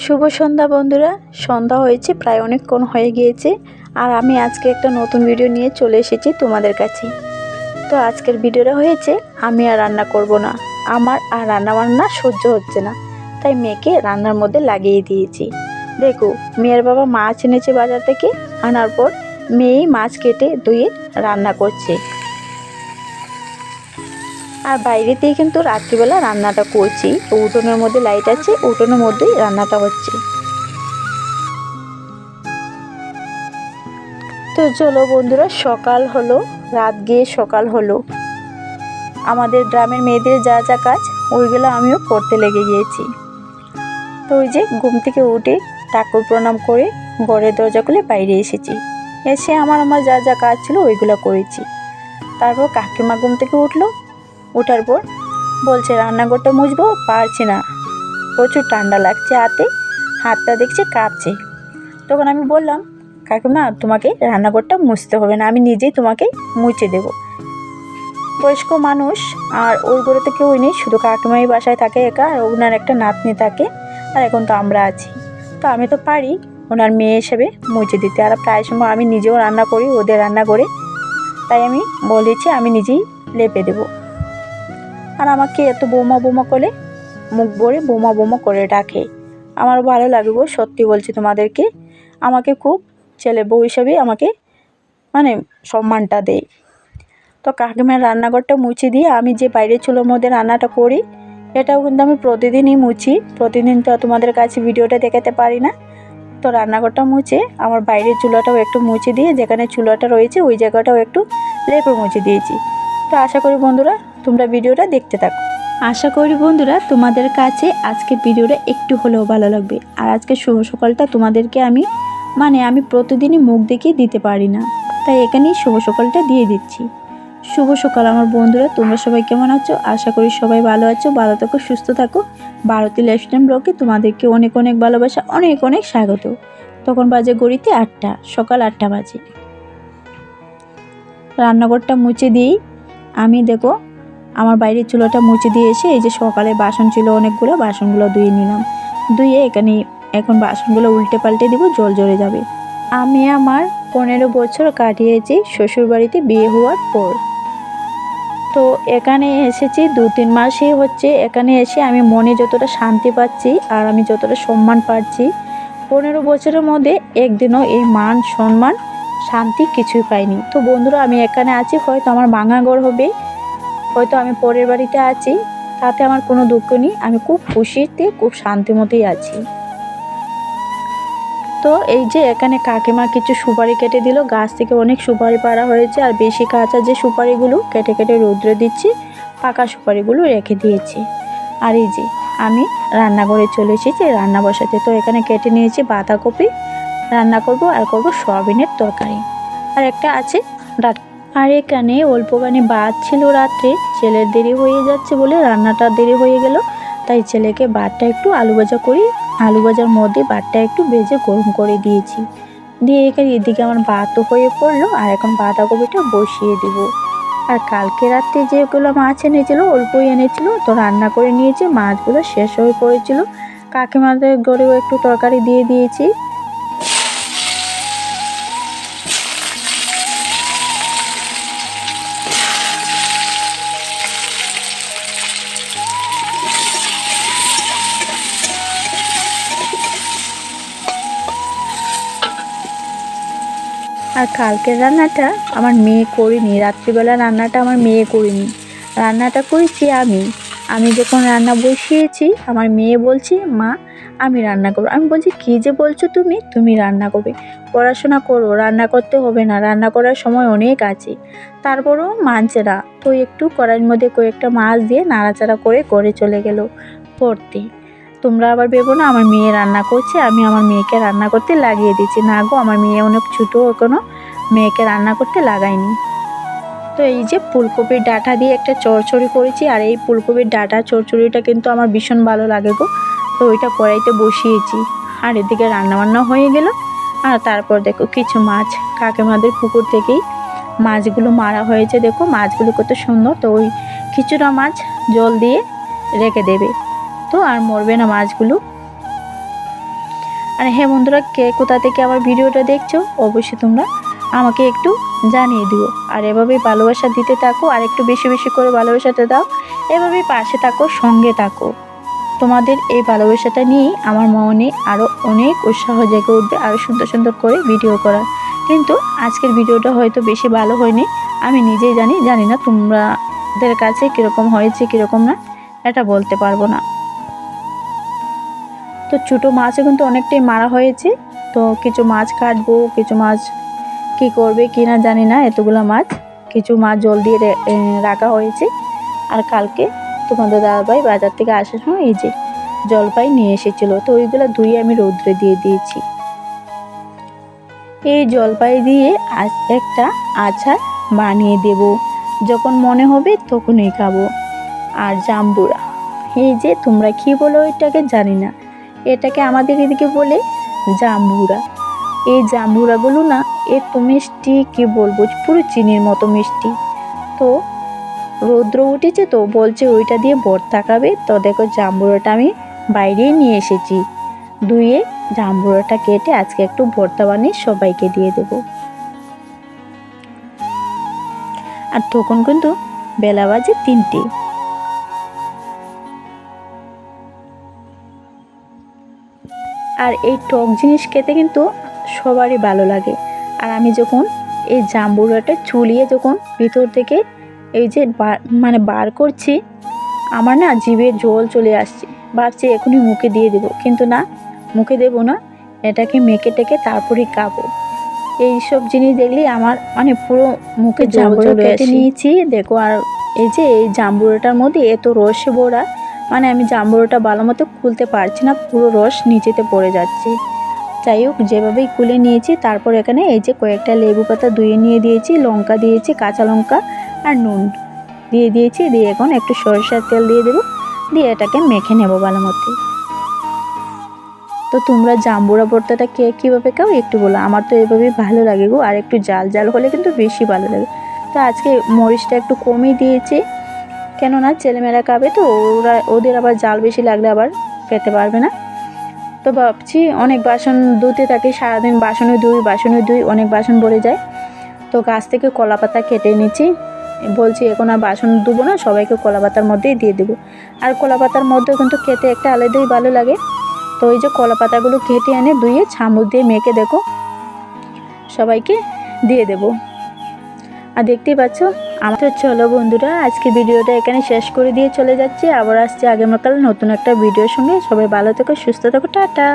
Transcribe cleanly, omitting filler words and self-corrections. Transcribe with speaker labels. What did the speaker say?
Speaker 1: শুভ সন্ধ্যা বন্ধুরা। সন্ধ্যা হয়েছে, প্রায় অনেকক্ষণ হয়ে গিয়েছে। আর আমি আজকে একটা নতুন ভিডিও নিয়ে চলে এসেছি তোমাদের কাছে। তো আজকের ভিডিওটা হয়েছে, আমি আর রান্না করব না, আমার আর রান্না বান্না সহ্য হচ্ছে না, তাই মেয়েকে রান্নার মধ্যে লাগিয়ে দিয়েছি। দেখো, মেয়ের বাবা মাছ এনেছে বাজার থেকে, আনার পর মেয়েই মাছ কেটে ধুয়ে রান্না করছে। আর বাইরেতেই কিন্তু রাত্রিবেলা রান্নাটা করছি। উঠোনের মধ্যে লাইট আছে, উঠোনের মধ্যেই রান্নাটা হচ্ছে। তো চলো বন্ধুরা, সকাল হলো, রাত গিয়ে সকাল হলো। আমাদের গ্রামের মেয়েদের যা যা কাজ ওইগুলো আমিও করতে লেগে গিয়েছি। তো ওই যে ঘুম থেকে উঠে ঠাকুর প্রণাম করে ঘরের দরজা খুলে বাইরে এসেছি। এসে আমার যা যা কাজ ছিল ওইগুলো করেছি। তারপর কাকিমা ঘুম থেকে উঠলো, ওঠার পর বলছে রান্নাঘরটা মুছবো, পারছি না, প্রচুর ঠান্ডা লাগছে হাতে, হাতটা দেখছে কাঁপছে। তখন আমি বললাম, কাকিমা তোমাকে রান্নাঘরটা মুছতে হবে না, আমি নিজেই তোমাকে মুছে দেব। বয়স্ক মানুষ, আর ওই ঘরেতে কেউ নেই, শুধু কাকিমাই বাসায় থাকে একা, আর ওনার একটা নাতনি থাকে, আর এখন তো আমরা আছি। তো আমি তো পারি ওনার মেয়ে হিসেবে মুছে দিতে। আর প্রায় সময় আমি নিজেও রান্না করি ওদের রান্না করে, তাই আমি বলেছি আমি নিজেই লেপে দেব। আর আমাকে এত বোমা বোমা করে, মুখ ভরে বোমা বোমা করে ডাকে। আমার ভালো লাগবে, সত্যি বলছি তোমাদেরকে। আমাকে খুব ছেলে বউ হিসেবে আমাকে সম্মানটা দেয়। তো কাকিমার রান্নাঘরটা মুছে দিয়ে আমি যে বাইরের চুলোর মধ্যে রান্নাটা করি, এটাও কিন্তু আমি প্রতিদিনই মুছি। প্রতিদিন তো তোমাদের কাছে ভিডিওটা দেখাতে পারি না। তো রান্নাঘরটা মুছে আমার বাইরের চুলাটাও একটু মুছে দিয়ে, যেখানে চুলাটা রয়েছে ওই জায়গাটাও একটু লেপে মুছে দিয়েছি। তো আশা করি বন্ধুরা তোমরা ভিডিওটা দেখতে থাকো। আশা করি বন্ধুরা তোমাদের কাছে আজকের ভিডিওটা একটু হলেও ভালো লাগবে। আর আজকে শুভ সকালটা তোমাদেরকে আমি প্রতিদিনই মুখ দেখিয়ে দিতে পারি না, তাই এখানেই শুভ সকালটা দিয়ে দিচ্ছি। শুভ সকাল আমার বন্ধুরা, তোমরা সবাই কেমন আছো? আশা করি সবাই ভালো আছো, ভালো থাকো, সুস্থ থাকো। ভারতী লাইফস্টাইল ব্লগে তোমাদেরকে অনেক অনেক ভালোবাসা, অনেক অনেক স্বাগত। তখন বাজে ঘড়িতে 8টা, সকাল 8টা বাজে। রান্নাঘরটা মুছে দিই আমি। দেখো আমার বাইরের চুলাটা মুছে দিয়ে এসে এই যে সকালে বাসন ছিল অনেকগুলো, বাসনগুলো ধুয়ে নিলাম। ধুয়ে এখানে এখন বাসনগুলো উল্টে পাল্টে দিব, জল ঝরে যাবে। আমি আমার 15 বছর কাটিয়েছি শ্বশুরবাড়িতে বিয়ে হওয়ার পর। তো এখানে এসেছি 2-3 মাসই হচ্ছে। এখানে এসে আমি মনে যতটা শান্তি পাচ্ছি আর আমি যতটা সম্মান পাচ্ছি, 15 বছরের মধ্যে একদিনও এই মান সম্মান শান্তি কিছুই পাইনি। তো বন্ধুরা আমি এখানে আছি, হয়তো আমার ভাঙা ঘর হবে, হয়তো আমি পরের বাড়িতে আছি, তাতে আমার কোনো দুঃখ নেই। আমি খুব খুশিতে খুব শান্তিমতেই আছি। তো এই যে এখানে কাকিমা কিছু সুপারি কেটে দিল, গাছ থেকে অনেক সুপারি পাড়া হয়েছে, আর বেশি কাঁচা যে সুপারিগুলো কেটে কেটে রৌদ্রে দিচ্ছি, পাকা সুপারিগুলো রেখে দিয়েছি। আর এই যে আমি রান্নাঘরে চলে এসেছি রান্না বসাতে। তো এখানে কেটে নিয়েছি বাঁধাকপি, রান্না করব, আর করব সয়াবিনের তরকারি, আর একটা আছে ডাল। আর এখানে অল্পখানি ভাত ছিল রাত্রে, ছেলের দেরি হয়ে যাচ্ছে বলে রান্নাটা দেরি হয়ে গেল, তাই ছেলেকে ভাতটা একটু আলু ভাজা করি, আলু ভাজার মধ্যে ভাতটা একটু ভেজে গরম করে দিয়েছি। দিয়ে এদিকে আমার ভাতও হয়ে পড়লো, আর এখন বাঁধাকপিটা বসিয়ে দিব। আর কালকে রাত্রে যেগুলো মাছ এনেছিল অল্পই এনেছিল, তো রান্না করে নিয়েছি, মাছগুলো শেষ হয়ে পড়েছিল। কাকিমাদের ঘরেও একটু তরকারি দিয়ে দিয়েছি। আর কালকের রান্নাটা আমার মেয়ে করিনি, রাত্রিবেলা রান্নাটা আমার মেয়ে করিনি, রান্নাটা করেছি আমি। আমি যখন রান্না বসিয়েছি আমার মেয়ে বলছে, মা আমি রান্না করবো। আমি বলছি, কী যে বলছো তুমি রান্না করবে? পড়াশোনা করো, রান্না করতে হবে না, রান্না করার সময় অনেক আছে। তারপরেও মানছে না। তো একটু কড়াইয়ের মধ্যে কয়েকটা মাছ দিয়ে নাড়াচাড়া করে ঘরে চলে গেল পড়তে। তোমরা আবার ভেবো না আমার মেয়ে রান্না করছে, আমি আমার মেয়েকে রান্না করতে লাগিয়ে দিচ্ছি। না গো, আমার মেয়ে অনেক ছোটো, এখনও মেয়েকে রান্না করতে লাগাইনি। তো এই যে ফুলকপির ডাঁটা দিয়ে একটা চচ্চড়ি করেছি, আর এই ফুলকপির ডাঁটা চচ্চড়িটা কিন্তু আমার ভীষণ ভালো লাগে গো। তো ওইটা কড়াইতে বসিয়েছি, আর এদিকে রান্নাবান্না হয়ে গেল। আর তারপর দেখো কিছু মাছ কাকিমাদের পুকুর থেকেই মাছগুলো মারা হয়েছে। দেখো মাছগুলো কত সুন্দর। তো ওই কিছুটা মাছ জল দিয়ে রেখে দেবে, তো আর মরবে না মাছগুলো। আর হ্যাঁ বন্ধুরা, কে কোথা থেকে আমার ভিডিওটা দেখছো অবশ্যই তোমরা আমাকে একটু জানিয়ে দিও। আর এভাবেই ভালোবাসা দিতে থাকো, আর একটু বেশি বেশি করে ভালোবাসাটা দাও। এভাবেই পাশে থাকো, সঙ্গে থাকো। তোমাদের এই ভালোবাসাটা নিয়েই আমার মনে আরও অনেক উৎসাহ জেগে উঠবে, আরও সুন্দর সুন্দর করে ভিডিও করার। কিন্তু আজকের ভিডিওটা হয়তো বেশি ভালো হয়নি, আমি নিজেই জানি না তোমাদের কাছে কীরকম হয়েছে কীরকম না, এটা বলতে পারবো না। তো ছোটো মাছও কিন্তু অনেকটাই মারা হয়েছে। তো কিছু মাছ কাটবো, কিছু মাছ কী করবে কি না জানি না। এতগুলো মাছ, কিছু মাছ জল দিয়ে রাখা হয়েছে। আর কালকে তোমাদের দাদাভাই বাজার থেকে আসার সময় এই যে জলপাই নিয়ে এসেছিলো, তো ওইগুলো ধুয়ে আমি রৌদ্রে দিয়ে দিয়েছি। এই জলপাই দিয়ে আজ একটা আচার বানিয়ে দেব, যখন মনে হবে তখনই খাবো। আর জাম্বুরা, এই যে তোমরা কী বলো এটাকে জানি না, এটাকে আমাদের এদিকে বলে জাম্বুরা। এই জাম্বুরাগুলো না এত মিষ্টি, কী বলবো, পুরো চিনির মতো মিষ্টি। তো রৌদ্র উঠেছে তো বলছে ওইটা দিয়ে ভর্তা খাবে। তো দেখো জাম্বুরাটা আমি বাইরেই নিয়ে এসেছি, ধুয়ে জাম্বুরাটা কেটে আজকে একটু ভর্তা বানিয়ে সবাইকে দিয়ে দেব। আর তখন কিন্তু বেলা বাজে 3টে। আর এই টক জিনিস খেতে কিন্তু সবারই ভালো লাগে। আর আমি যখন এই জাম্বুরাটা চুলিয়ে যখন ভিতর থেকে এই যে বার করছি, আমার না জিভে জল চলে আসছে। ভাবছি এখনই মুখে দিয়ে দেবো, কিন্তু না, মুখে দেবো না, এটাকে মেখে টেকে তারপরেই খাবো। এইসব জিনিস দেখলেই আমার পুরো মুখে জাম্বুরা কেটে নিয়েছি দেখো। আর এই যে এই জাম্বুরাটার মধ্যে এত রসে ভরা, আমি জাম্বুরাটা ভালো মতো খুলতে পারছি না, পুরো রস নিচেতে পড়ে যাচ্ছে। যাই হোক, যেভাবেই খুলে নিয়েছি, তারপর এখানে এই যে কয়েকটা লেবু পাতা ধুয়ে নিয়ে দিয়েছি, লঙ্কা দিয়েছি, কাঁচা লঙ্কা আর নুন দিয়ে দিয়েছি। দিয়ে এখন একটু সরষের তেল দিয়ে দেবো, দিয়ে এটাকে মেখে নেবো ভালো মতো। তো তোমরা জাম্বুরা ভর্তাটা কে কীভাবে খাও একটু বলো, আমার তো এভাবেই ভালো লাগে গো। আর একটু জাল জাল হলে কিন্তু বেশি ভালো লাগে। তো আজকে মরিচটা একটু কমই দিয়েছি, কেননা ছেলেমেয়েরা খাবে তো, ওদের আবার জাল বেশি লাগলে আবার খেতে পারবে না। তো ভাবছি অনেক বাসন ধুতে থাকি, সারাদিন বাসনে ধুই, অনেক বাসন ভরে যায়। তো গাছ থেকে কলা পাতা কেটে নিচ্ছি, বলছি এখন আর বাসন ধুবো না, সবাইকে কলা পাতার মধ্যেই দিয়ে দেবো। আর কলা পাতার মধ্যেও কিন্তু খেতে একটা আলাদাই ভালো লাগে। তো এই যে কলা পাতাগুলো কেটে এনে ধুয়ে চামচ দিয়ে মেখে দেখো সবাইকে দিয়ে দেব। আর দেখতেই পাচ্ছ আমার। তো চলো বন্ধুরা, আজকে ভিডিওটা এখানে শেষ করে দিয়ে চলে যাচ্ছি। আবার আসছি আগামীকাল নতুন একটা ভিডিওর সঙ্গে। সবাই ভালো থেকো, সুস্থ থেকো, টাটা।